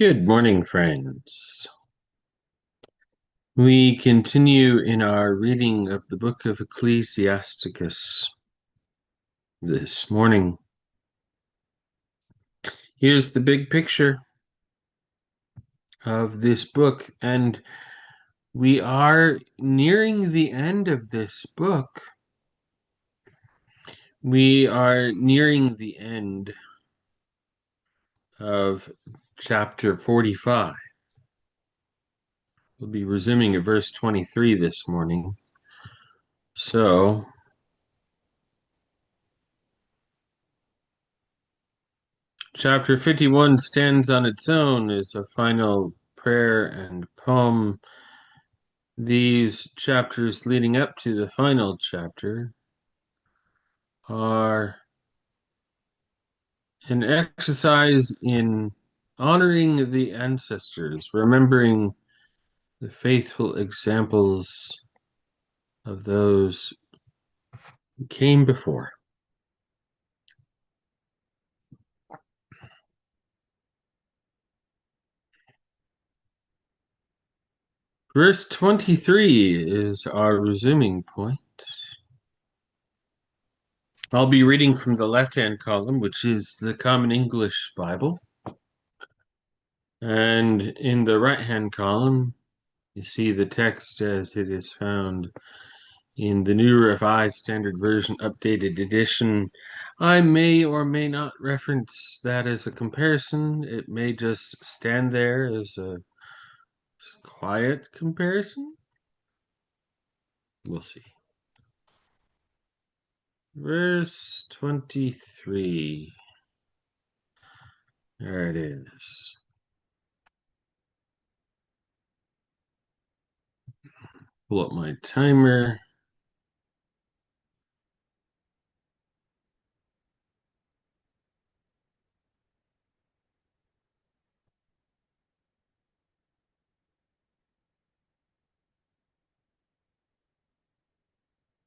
Good morning, friends. We continue in our reading of the book of Ecclesiasticus this morning. Here's the big picture of this book, and we are nearing the end of this book. We are nearing the end of chapter 45. We'll be resuming at verse 23 this morning. So, chapter 51 stands on its own as a final prayer and poem. These chapters leading up to the final chapter are an exercise in honoring the ancestors, remembering the faithful examples of those who came before. Verse 23 is our resuming point. I'll be reading from the left-hand column, which is the Common English Bible. And in the right-hand column, you see the text as it is found in the New Revised Standard Version Updated Edition. I may or may not reference that as a comparison. It may just stand there as a quiet comparison. We'll see. Verse 23. There it is. Pull up my timer.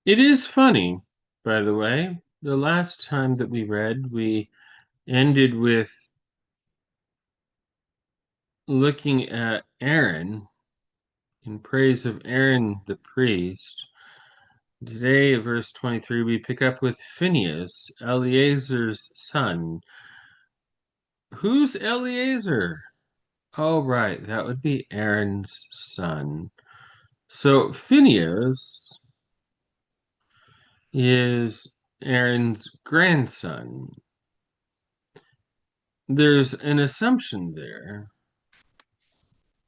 It is funny, by the way. The last time that we read, we ended with looking at Aaron in praise of Aaron the priest. Today, verse 23, we pick up with Phinehas, Eleazar's son. Who's Eleazar? Oh, right, that would be Aaron's son. So Phinehas is Aaron's grandson. There's an assumption there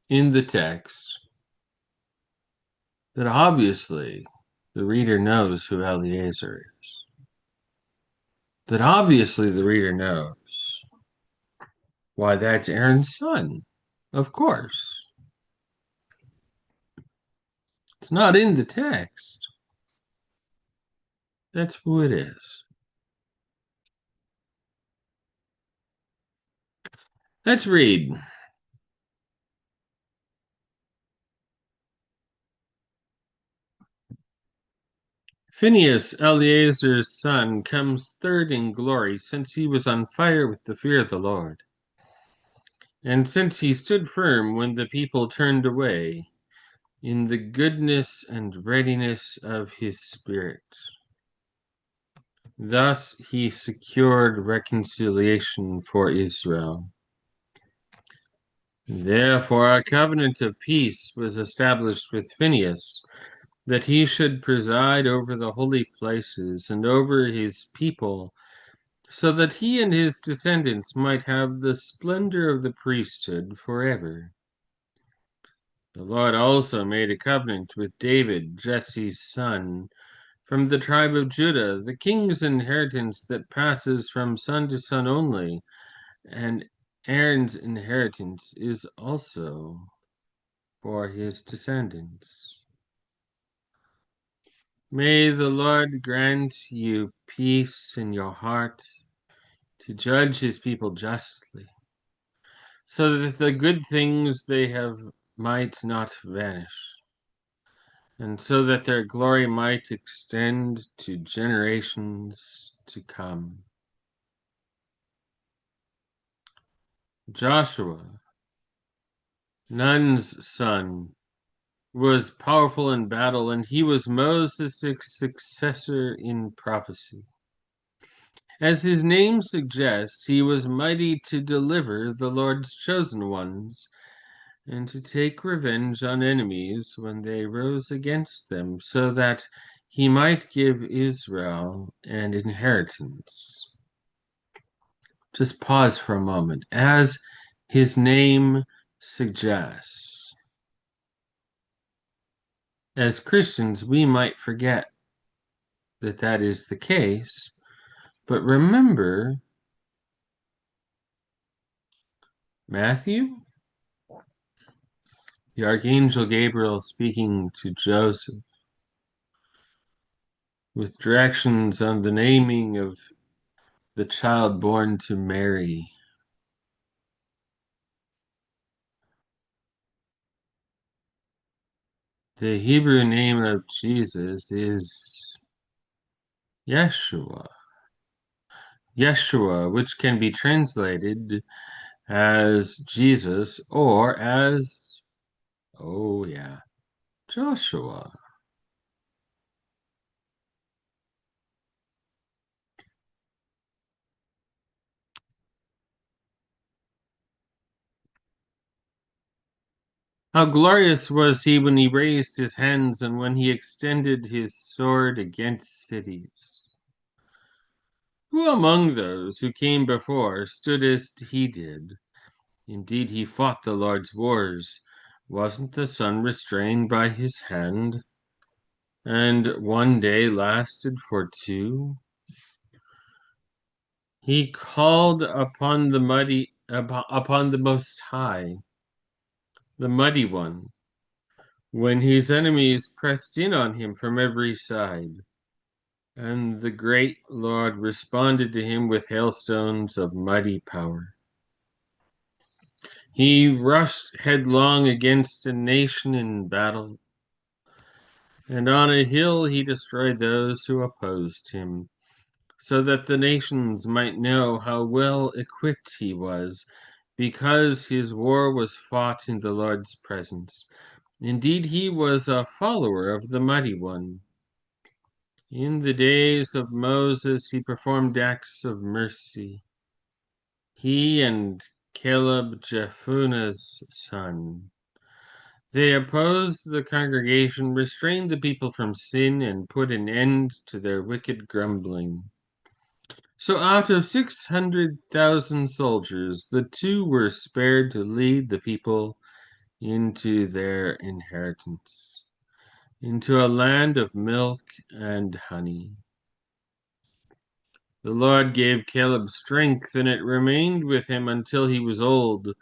in the text that obviously the reader knows who Eleazar is. That obviously the reader knows why that's Aaron's son. Of course. It's not in the text. That's who it is. Let's read. Phinehas, Eleazar's son, comes third in glory, since he was on fire with the fear of the Lord. And since he stood firm when the people turned away, in the goodness and readiness of his spirit. Thus he secured reconciliation for Israel. Therefore a covenant of peace was established with Phinehas, that he should preside over the holy places and over his people, so that he and his descendants might have the splendor of the priesthood forever. The Lord also made a covenant with David, Jesse's son, from the tribe of Judah, the king's inheritance that passes from son to son only, and Aaron's inheritance is also for his descendants. May the Lord grant you peace in your heart to judge his people justly, so that the good things they have might not vanish, and so that their glory might extend to generations to come. Joshua Nun's son, was powerful in battle, and he was Moses' successor in prophecy. As his name suggests, he was mighty to deliver the Lord's chosen ones and to take revenge on enemies when they rose against them, so that he might give Israel an inheritance. Just pause for a moment. As his name suggests, as Christians, we might forget that that is the case, but remember Matthew, the Archangel Gabriel speaking to Joseph with directions on the naming of the child born to Mary. The Hebrew name of Jesus is Yeshua. Yeshua, which can be translated as Jesus or as, oh yeah, Joshua. How glorious was he when he raised his hands and when he extended his sword against cities. Who among those who came before stood as he did? Indeed, he fought the Lord's wars. Wasn't the sun restrained by his hand? And one day lasted for two? He called upon upon the Most High, the Mighty One, when his enemies pressed in on him from every side. And the great Lord responded to him with hailstones of mighty power. He rushed headlong against a nation in battle, and on a hill he destroyed those who opposed him, so that the nations might know how well equipped he was, because his war was fought in the Lord's presence. Indeed, he was a follower of the Mighty One. In the days of Moses, he performed acts of mercy. He and Caleb, Jephunneh's son. They opposed the congregation, restrained the people from sin, and put an end to their wicked grumbling. So out of 600,000 soldiers, the two were spared to lead the people into their inheritance, into a land of milk and honey. The Lord gave Caleb strength, and it remained with him until he was old,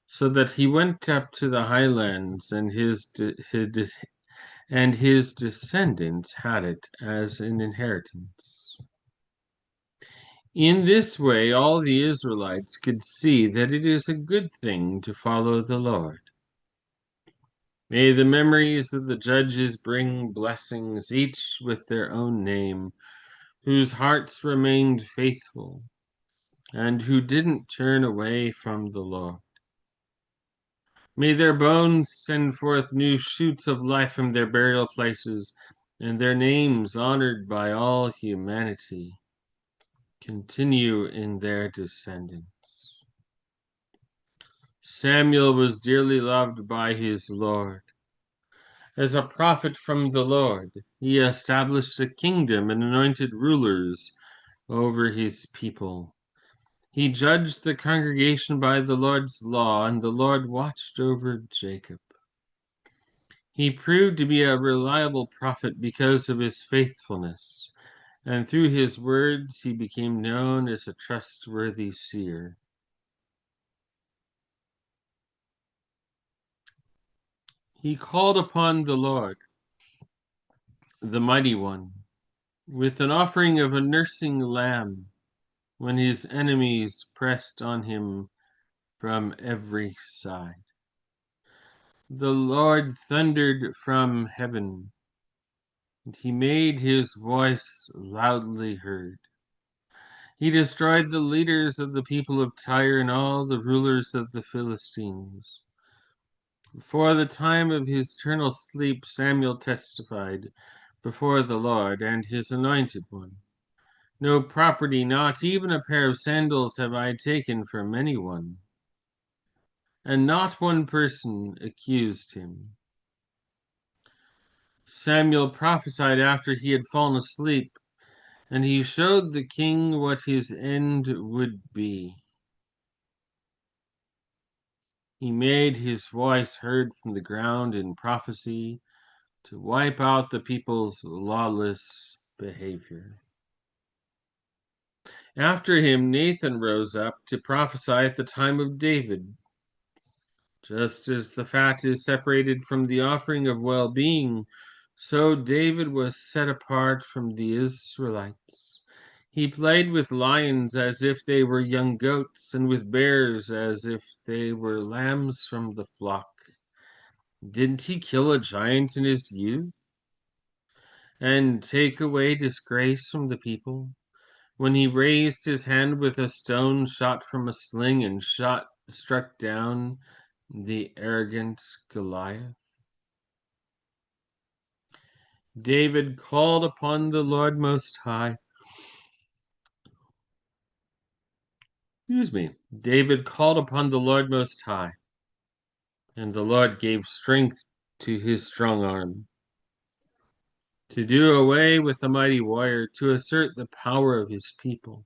so that he went up to the highlands, and his descendants had it as an inheritance. In this way, all the Israelites could see that it is a good thing to follow the Lord. May the memories of the judges bring blessings, each with their own name, whose hearts remained faithful and who didn't turn away from the Lord. May their bones send forth new shoots of life from their burial places, and their names, honored by all humanity, continue in their descendants. Samuel was dearly loved by his Lord. As a prophet from the Lord, he established a kingdom and anointed rulers over his people. He judged the congregation by the Lord's law, and the Lord watched over Jacob. He proved to be a reliable prophet because of his faithfulness, and through his words he became known as a trustworthy seer. He called upon the Lord, the Mighty One, with an offering of a nursing lamb when his enemies pressed on him from every side. The Lord thundered from heaven, and he made his voice loudly heard. He destroyed the leaders of the people of Tyre and all the rulers of the Philistines. For the time of his eternal sleep, Samuel testified before the Lord and his anointed one. No property, not even a pair of sandals, have I taken from anyone. And not one person accused him. Samuel prophesied after he had fallen asleep, and he showed the king what his end would be. He made his voice heard from the ground in prophecy to wipe out the people's lawless behavior. After him, Nathan rose up to prophesy at the time of David. Just as the fat is separated from the offering of well-being, so David was set apart from the Israelites. He played with lions as if they were young goats, and with bears as if they were lambs from the flock. Didn't he kill a giant in his youth and take away disgrace from the people? When he raised his hand with a stone shot from a sling and struck down the arrogant Goliath. David called upon the Lord Most High. David called upon the Lord Most High, and the Lord gave strength to his strong arm, to do away with the mighty warrior, to assert the power of his people.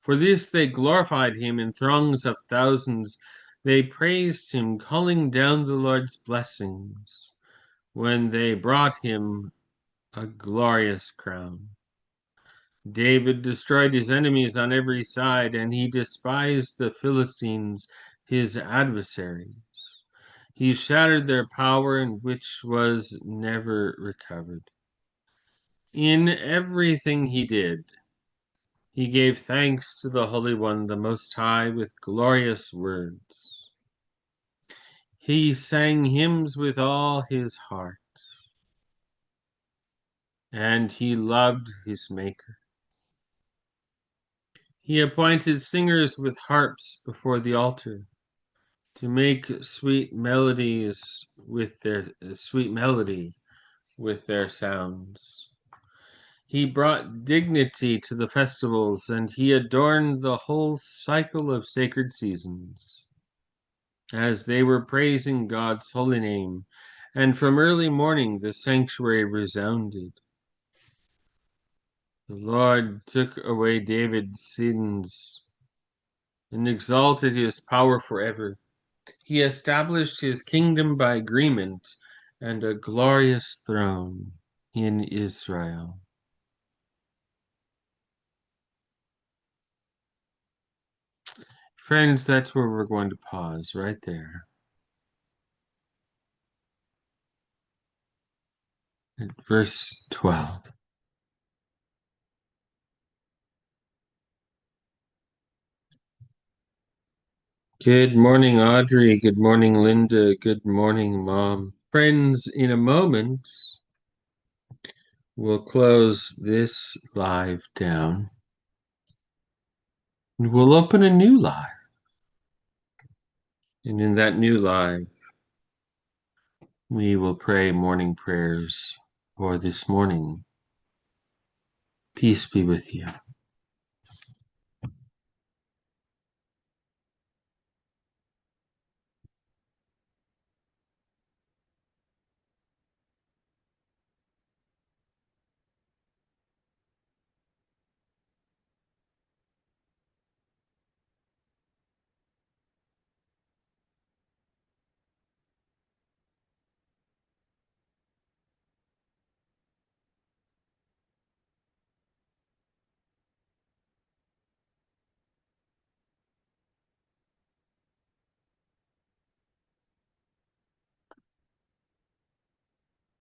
For this they glorified him in throngs of thousands. They praised him, calling down the Lord's blessings when they brought him a glorious crown. David destroyed his enemies on every side, and he despised the Philistines, his adversaries. He shattered their power, which was never recovered. In everything he did, he gave thanks to the Holy One, the Most High, with glorious words. He sang hymns with all his heart, and he loved his Maker. He appointed singers with harps before the altar to make sweet melody with their sounds. He brought dignity to the festivals, and he adorned the whole cycle of sacred seasons. As they were praising God's holy name, and from early morning the sanctuary resounded. The Lord took away David's sins and exalted his power forever. He established his kingdom by agreement and a glorious throne in Israel. Friends, that's where we're going to pause right there. At verse 12. Good morning, Audrey. Good morning, Linda. Good morning, Mom. Friends, in a moment, we'll close this live down. And we'll open a new live. And in that new live, we will pray morning prayers for this morning. Peace be with you.